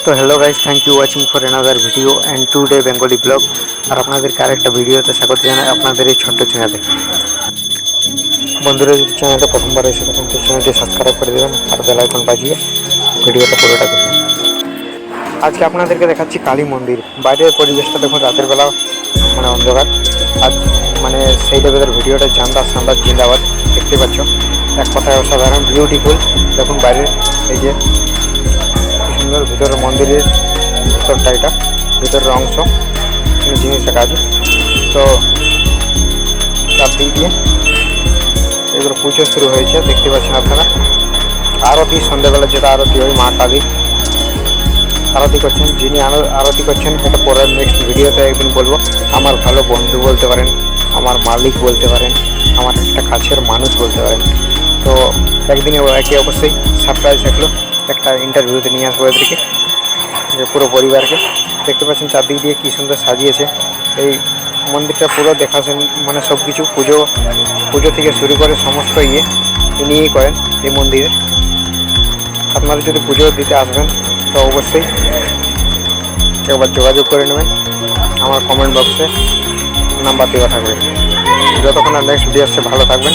তো hello guys, thank you watching for another video and today Bengali blog. আর আপনাদেরকে আরেকটা ভিডিওতে স্বাগত জানাই আপনাদের এই ছোট্ট চ্যানেলে। বন্ধুরা, যদি চ্যানেলটা প্রথমবার এসে থাকেন তো চ্যানেলটি সাবস্ক্রাইব করে দেবেন আর বেল আইকন বাজিয়ে ভিডিওটা পুরোটা দেখুন। আজকে আপনাদেরকে দেখাচ্ছি কালী মন্দির। বাইরের পরিবেশটা দেখুন, রাতের বেলা মানে অন্ধকার, আর মানে সেই লেভেলের ভিডিওটা জানদার সান্দার জিন্দাবাদ। দেখতে পাচ্ছ, এক কথায় অসাধারণ বিউটিফুল। দেখুন বাইরে এই যে সুন্দর ভিতরের মন্দিরের ভিতরটা, এটা ভিতরের অংশ জিনিস রাখা আছে। তো চারদিক দিয়ে এগুলো পুজো শুরু হয়েছে, দেখতে পাচ্ছেন আপনারা। আরতি সন্ধ্যাবেলা যেটা আরতি হয়, মা কালী আরতি করছেন। যিনি আরতি করছেন এটা পরের নেক্সট ভিডিওতে একদিন বলবো। আমার ভালো বন্ধু বলতে পারেন, আমার মালিক বলতে পারেন, আমার একটা কাছের মানুষ বলতে পারেন। তো একদিনে একে অবশ্যই সারপ্রাইজ থাকলো, একটা ইন্টারভিউতে নিয়ে আসবো এদেরকে, পুরো পরিবারকে। দেখতে পাচ্ছেন চারদিক দিয়ে কী সুন্দর সাজিয়েছে এই মন্দিরটা। পুরো দেখাশোন মানে সব কিছু পুজো থেকে শুরু করে সমস্ত ইনিই করেন এই মন্দিরে। আপনারা যদি পুজো দিতে আসবেন তো অবশ্যই একবার যোগাযোগ করে নেবেন। আমার কমেন্ট বক্সে নাম্বার দেওয়া থাকবে। যতক্ষণ আর নেক্সট ভিডিও আসছে, ভালো থাকবেন।